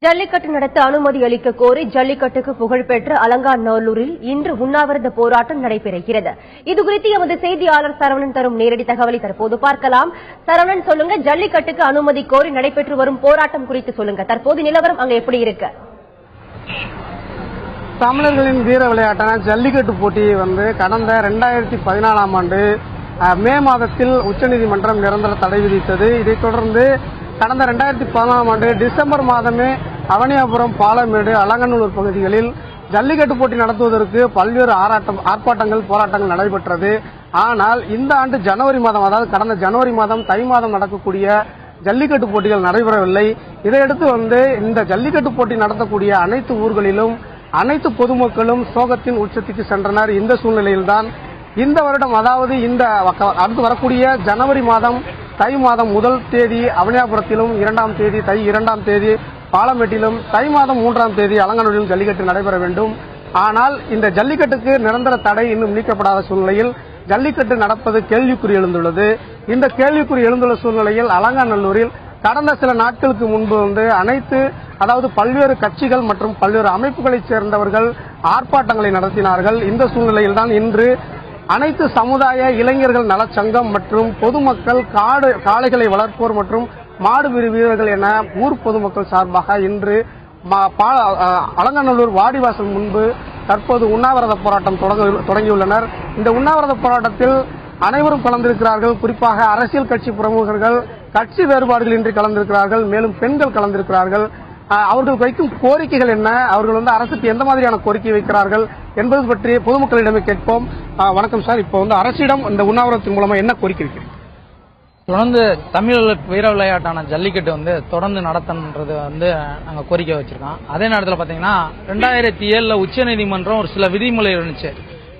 ஜல்லிக்கட்டு நடத்த அனுமதி அளிக்க கோரி ஜல்லிக்கட்டுக்கு புகழ்பெற்ற அலங்காநல்லூரில் இன்று உண்ணாவிரத போராட்டம் நடைபெறுகிறது. இதுகுறித்து எமது செய்தியாளர் சரவணன் தரும் நேரடி தகவலை தற்போது பார்க்கலாம். சரவணன், சொல்லுங்க, ஜல்லிக்கட்டுக்கு அனுமதி கோரி நடைபெற்று வரும் போராட்டம் குறித்து சொல்லுங்க. தற்போது நிலவரம் அங்க எப்படி இருக்கு? தமிழர்களின் வீர விளையாட்டான ஜல்லிக்கட்டு போட்டியை கடந்த 2014ஆம் ஆண்டு மே மாதத்தில் உச்சநீதிமன்றம் நிரந்தர தடை விதித்தது. இதைத் தொடர்ந்து கடந்த 2014ஆம் ஆண்டு டிசம்பர் மாதமே அவனியாபுரம், பாலமேடு, அலங்காநல்லூர் பகுதிகளில் ஜல்லிக்கட்டு போட்டி நடத்துவதற்கு பல்வேறு ஆர்ப்பாட்டங்கள், போராட்டங்கள் நடைபெற்றது. ஆனால் இந்த ஆண்டு ஜனவரி மாதம், அதாவது கடந்த ஜனவரி மாதம், தை மாதம் நடக்கக்கூடிய ஜல்லிக்கட்டு போட்டிகள் நடைபெறவில்லை. இதையடுத்து இந்த ஜல்லிக்கட்டு போட்டி நடத்தக்கூடிய அனைத்து ஊர்களிலும் அனைத்து பொதுமக்களும் சோகத்தின் உச்சத்துக்கு சென்றனர். இந்த சூழ்நிலையில்தான் இந்த வருடம், அதாவது அடுத்து வரக்கூடிய ஜனவரி மாதம், தை மாதம் 1 தேதி அவனியாபுரத்திலும், 2ஆம் தேதி, தை 2ஆம் தேதி பாலமேட்டிலும், தை மாதம் 3ஆம் தேதி அலங்காநல்லூரிலும் ஜல்லிக்கட்டு நடைபெற வேண்டும். ஆனால் இந்த ஜல்லிக்கட்டுக்கு நிரந்தர தடை இன்னும் நீக்கப்படாத சூழ்நிலையில் ஜல்லிக்கட்டு நடப்பது கேள்விக்குறி எழுந்துள்ளது. இந்த கேள்விக்குறி எழுந்துள்ள சூழ்நிலையில் அலங்காநல்லூரில் கடந்த சில நாட்களுக்கு முன்பு அதாவது பல்வேறு கட்சிகள் மற்றும் பல்வேறு அமைப்புகளைச் சேர்ந்தவர்கள் ஆர்ப்பாட்டங்களை நடத்தினார்கள். இந்த சூழ்நிலையில் தான் இன்று அனைத்து சமுதாய இளைஞர்கள் நலச்சங்கம் மற்றும் பொதுமக்கள், காளைகளை வளர்ப்போர் மற்றும் மாடு வீரர்கள் என ஊர் பொதுமக்கள் சார்பாக இன்று அலங்காநல்லூர் வாடிவாசல் முன்பு தற்போது உண்ணாவிரத போராட்டம் தொடங்கியுள்ளனர். இந்த உண்ணாவிரத போராட்டத்தில் அனைவரும் கலந்திருக்கிறார்கள். குறிப்பாக அரசியல் கட்சி பிரமுகர்கள், கட்சி வேறுபாடுகள் இன்றி கலந்திருக்கிறார்கள். மேலும் பெண்கள் கலந்திருக்கிறார்கள். அவர்கள் வைக்கும் கோரிக்கைகள் என்ன, அவர்கள் அரசுக்கு எந்த மாதிரியான கோரிக்கை வைக்கிறார்கள் என்பது பற்றி பொதுமக்களிடமே கேட்போம். வணக்கம் சார், இப்போ அரசிடம் இந்த உண்ணாவிரதத்தின் மூலமா என்ன கோரிக்கை வைக்கிறீங்க? தொடர்ந்து தமிழ் வீர விளையாட்டான ஜல்லிக்கட்டு தொடர்ந்து நடத்தணுன்றது நாங்க கோரிக்கை வச்சிருக்கோம். அதே நேரத்தில் பாத்தீங்கன்னா 2007 உச்சநீதிமன்றம் ஒரு சில விதிமுறை இருந்துச்சு.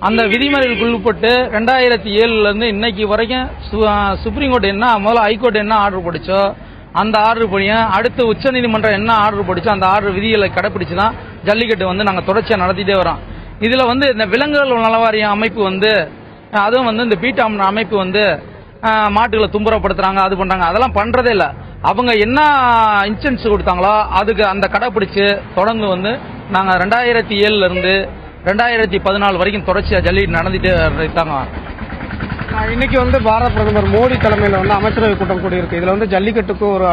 அந்த விதிமுறைகளுக்கு உட்பட்டு 2007 இருந்து இன்னைக்கு வரைக்கும் சுப்ரீம் கோர்ட் என்ன, முதல்ல ஹைகோர்ட் என்ன ஆர்டர் போடுச்சோ அந்த ஆர்டர் படியும், அடுத்து உச்சநீதிமன்றம் என்ன ஆர்டர் போடுச்சோ அந்த ஆர்டர் விதிகளை கடைபிடிச்சுதான் ஜல்லிக்கட்டு நாங்க தொடர்ச்சியா நடத்திட்டே வரோம். இதுல இந்த விலங்குகள் நலவாரிய அமைப்பு அதுவும் இந்த பீட்டாம் அமைப்பு மாட்டுகளை தும்புறப்படுத்துறாங்க, அது பண்றாங்க. அதெல்லாம் பண்றதே இல்ல. அவங்க என்ன இன்சூரன்ஸ் கொடுத்தாங்களோ அதுக்கு அந்த கடைபிடிச்சு தொடர்ந்து நாங்க 2007 இருந்து 2014 வரைக்கும் தொடர்ச்சியா ஜல்லிக்கட்டு நடந்துட்டே இருக்காங்க. இன்னைக்கு பாரத பிரதமர் மோடி தலைமையில் அமைச்சரவை கூட்டம் கூடியிருக்கு. இதுல ஜல்லிக்கட்டுக்கு ஒரு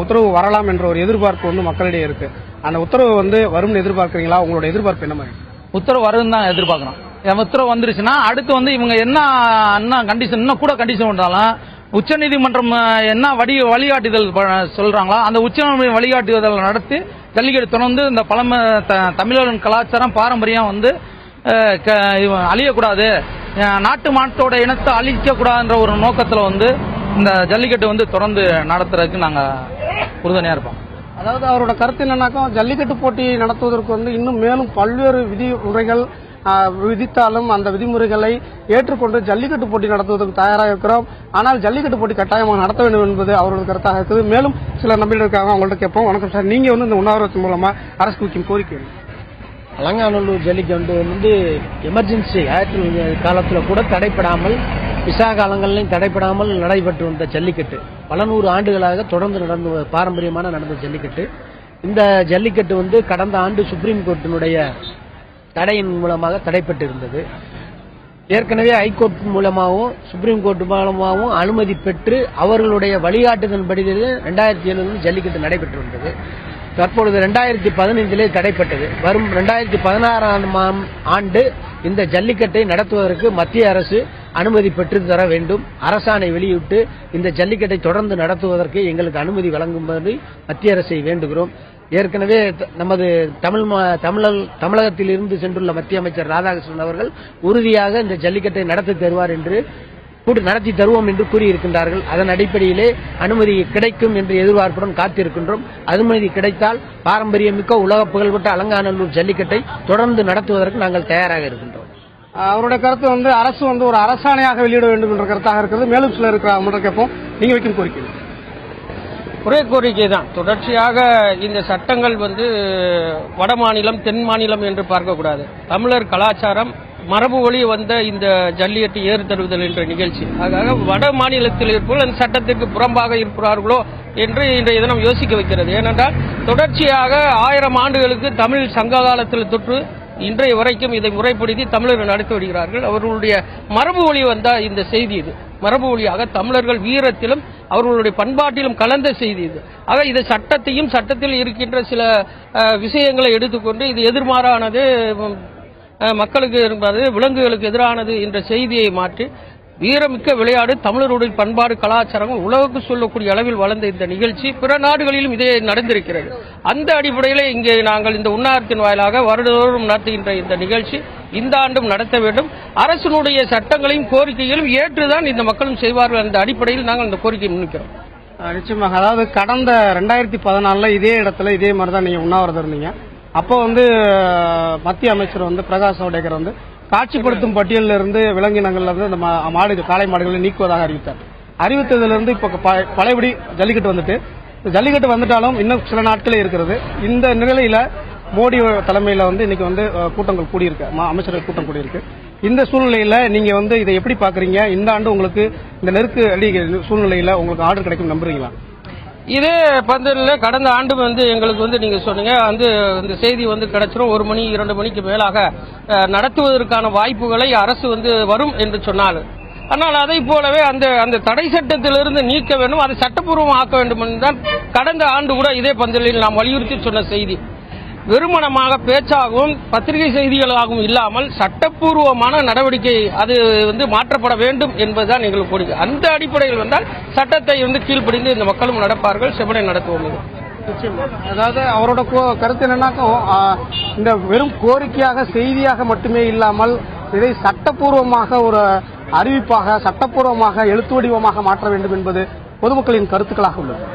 உத்தரவு வரலாம் என்ற ஒரு எதிர்பார்ப்பு மக்களிடையே இருக்கு. அந்த உத்தரவு வரும்னு எதிர்பார்க்கறீங்களா? உங்களோட எதிர்பார்ப்பு என்ன மாதிரி? உத்தரவு வரும்னு தான் எதிர்பார்க்கிறோம். உத்தரவு வந்துருச்சுன்னா அடுத்து இவங்க என்ன கண்டிஷன், இன்னும் கூட கண்டிஷன் பண்றாலும் உச்சநீதிமன்றம் என்ன வழிகாட்டுதல் சொல்றாங்களோ அந்த உச்ச வழிகாட்டுதல் நடத்தி ஜல்லிக்கட்டு தொடர்ந்து இந்த பழமை தமிழர்களின் கலாச்சாரம், பாரம்பரியம் அழியக்கூடாது, நாட்டு மாட்டோட இனத்தை அழிக்க கூடாதுன்ற ஒரு நோக்கத்துல இந்த ஜல்லிக்கட்டு தொடர்ந்து நடத்துறதுக்கு நாங்க உறுதுணையா இருப்போம். அதாவது அவரோட கருத்து என்னன்னாக்கா, ஜல்லிக்கட்டு போட்டி நடத்துவதற்கு இன்னும் மேலும் பல்வேறு விதிமுறைகள் விதித்தாலும் அந்த விதிமுறைகளை ஏற்றுக்கொண்டு ஜல்லிக்கட்டு போட்டி நடத்துவதற்கு தயாராக இருக்கிறோம். ஆனால் ஜல்லிக்கட்டு போட்டி கட்டாயமாக நடத்த வேண்டும் என்பது அவரோட கருத்தாக இருக்குது. மேலும் சில நம்பிக்கை இருக்காங்க, அவங்கள்ட்ட கேட்போம். வணக்கம் சார், நீங்க இந்த உண்ணாவிரதத்தின் மூலமா அரசு வைக்கும் கோரிக்கை? அலங்காநல்லூர் ஜல்லிக்கட்டு எமர்ஜென்சி காலத்தில் கூட தடைப்படாமல், விசா காலங்களிலும் தடைப்படாமல் நடைபெற்று வந்த ஜல்லிக்கட்டு பல நூறு ஆண்டுகளாக தொடர்ந்து பாரம்பரியமான நடந்த ஜல்லிக்கட்டு. இந்த ஜல்லிக்கட்டு கடந்த ஆண்டு சுப்ரீம் கோர்ட்டினுடைய தடையின் மூலமாக தடைப்பட்டு இருந்தது. ஏற்கனவே ஹைகோர்ட் மூலமாகவும் சுப்ரீம் கோர்ட் மூலமாகவும் அனுமதி பெற்று அவர்களுடைய வழிகாட்டுதன்படி 2007 ஜல்லிக்கட்டு நடைபெற்று வந்தது. தற்பொழுது 2015 தடைப்பட்டது. வரும் 2016ஆம் ஆண்டு இந்த ஜல்லிக்கட்டை நடத்துவதற்கு மத்திய அரசு அனுமதி பெற்று தர வேண்டும். அரசாணை வெளியிட்டு இந்த ஜல்லிக்கட்டை தொடர்ந்து நடத்துவதற்கு எங்களுக்கு அனுமதி வழங்கும்படி மத்திய அரசை வேண்டுகிறோம். ஏற்கனவே நமது தமிழகத்தில் இருந்து சென்றுள்ள மத்திய அமைச்சர் ராதாகிருஷ்ணன் அவர்கள் உறுதியாக இந்த ஜல்லிக்கட்டை நடத்தி தருவோம் என்று கூறியிருக்கின்றார்கள். அதன் அடிப்படையிலே அனுமதி கிடைக்கும் என்று எதிர்பார்ப்புடன் காத்திருக்கின்றோம். அனுமதி கிடைத்தால் பாரம்பரியமிக்க உலக புகழ்பெற்ற அலங்காநல்லூர் ஜல்லிக்கட்டை தொடர்ந்து நடத்துவதற்கு நாங்கள் தயாராக இருக்கின்றோம். அவருடைய கருத்து அரசு ஒரு அரசாணையாக வெளியிட வேண்டும் என்ற கருத்தாக இருக்கிறது. மேலும் சிலர் இருக்கிறாங்க, கேட்போம். நீங்க வைக்கும் கோரிக்கை? ஒரே கோரிக்கை தான். தொடர்ச்சியாக இந்த சட்டங்கள் வட மாநிலம், தென் மாநிலம் என்று பார்க்கக்கூடாது. தமிழர் கலாச்சாரம், மரபு வழி வந்த இந்த ஜல்லிக்கட்டு ஏறு தருவுதல் என்ற நிகழ்ச்சி. ஆக வட மாநிலத்தில் இருப்பவர்கள் அந்த சட்டத்திற்கு புறம்பாக இருக்கிறார்களோ என்று இன்றைய தினம் யோசிக்க வைக்கிறது. ஏனென்றால் தொடர்ச்சியாக 1000 ஆண்டுகளுக்கு தமிழ் சங்க காலத்தில் தொற்று இன்றைய வரைக்கும் இதை முறைப்படுத்தி தமிழர்கள் நடத்தி வருகிறார்கள். அவர்களுடைய மரபு வழி வந்த இந்த செய்தி இது. மரபு வழியாக தமிழர்கள் வீரத்திலும் அவர்களுடைய பண்பாட்டிலும் கலந்த செய்தி இது. ஆக இது சட்டத்தையும் சட்டத்தில் இருக்கின்ற சில விஷயங்களை எடுத்துக்கொண்டு இது எதிர்மாறானது, மக்களுக்கு என்பது விலங்குகளுக்கு எதிரானது என்ற செய்தியை மாற்றி வீரமிக்க விளையாடு தமிழருடைய பண்பாடு கலாச்சாரங்கள் உலகுக்கு சொல்லக்கூடிய அளவில் வளர்ந்த இந்த நிகழ்ச்சி பிற நாடுகளிலும் இதே நடந்திருக்கிறது. அந்த அடிப்படையில் இங்கே நாங்கள் இந்த உண்ணாவிரத்தின் வாயிலாக வருடந்தோறும் நடத்துகின்ற இந்த நிகழ்ச்சி இந்த ஆண்டும் நடத்த வேண்டும். அரசினுடைய சட்டங்களையும் கோரிக்கைகளும் ஏற்றுதான் இந்த மக்களும் செய்வார்கள். அந்த அடிப்படையில் நாங்கள் இந்த கோரிக்கையை முன்னிக்கிறோம். நிச்சயமாக, அதாவது கடந்த 2014 இதே இடத்துல இதே மாதிரி தான் நீங்க உண்ணாவிரதம் இருந்தீங்க. அப்போ மத்திய அமைச்சர் பிரகாஷ் ஜவடேகர் காட்சிப்படுத்தும் பட்டியலில் இருந்து விலங்கினங்கள்ல இருந்து இந்த காளை மாடுகளை நீக்குவதாக அறிவித்தார். அறிவித்ததிலிருந்து இப்ப பழையபடி ஜல்லிக்கட்டு ஜல்லிக்கட்டு வந்துட்டாலும் இன்னும் சில நாட்களே இருக்கிறது. இந்த நிலையில மோடி தலைமையில இன்னைக்கு கூட்டங்கள் கூடியிருக்கு, அமைச்சர்கள் கூட்டம் கூடியிருக்கு. இந்த சூழ்நிலையில நீங்க இதை எப்படி பாக்குறீங்க? இந்த ஆண்டு உங்களுக்கு இந்த நெருக்கடி சூழ்நிலையில உங்களுக்கு ஆர்டர் கிடைக்கும் நம்புறீங்களா? இதே பந்தலில் கடந்த ஆண்டு எங்களுக்கு நீங்க சொன்னீங்க இந்த செய்தி கிடைச்சிரும் 1 மணி 2 மணிக்கு மேலாக நடத்துவதற்கான வாய்ப்புகளை அரசு வரும் என்று சொன்னால், ஆனால் அதை போலவே அந்த தடை சட்டத்திலிருந்து நீக்க வேண்டும், அதை சட்டப்பூர்வம் ஆக்க வேண்டும் என்றுதான் கடந்த ஆண்டு கூட இதே பந்தலில் நாம் வலியுறுத்தி சொன்ன செய்தி. வெறுமனமாக பேச்சாகவும் பத்திரிகை செய்திகளாகவும் இல்லாமல் சட்டப்பூர்வமான நடவடிக்கை அது மாற்றப்பட வேண்டும் என்பதுதான் எங்களுக்கு கோரிக்கை. அந்த அடிப்படையில் வந்தால் சட்டத்தை கீழ்ப்படிந்து இந்த மக்களும் நடப்பார்கள், செவனை நடத்துவோம். அதாவது அவரோட கருத்து என்னன்னாக்கும், இந்த வெறும் கோரிக்கையாக செய்தியாக மட்டுமே இல்லாமல் இதை சட்டப்பூர்வமாக ஒரு அறிவிப்பாக சட்டப்பூர்வமாக எழுத்து வடிவமாக மாற்ற வேண்டும் என்பது பொதுமக்களின் கருத்துக்களாக உள்ளது.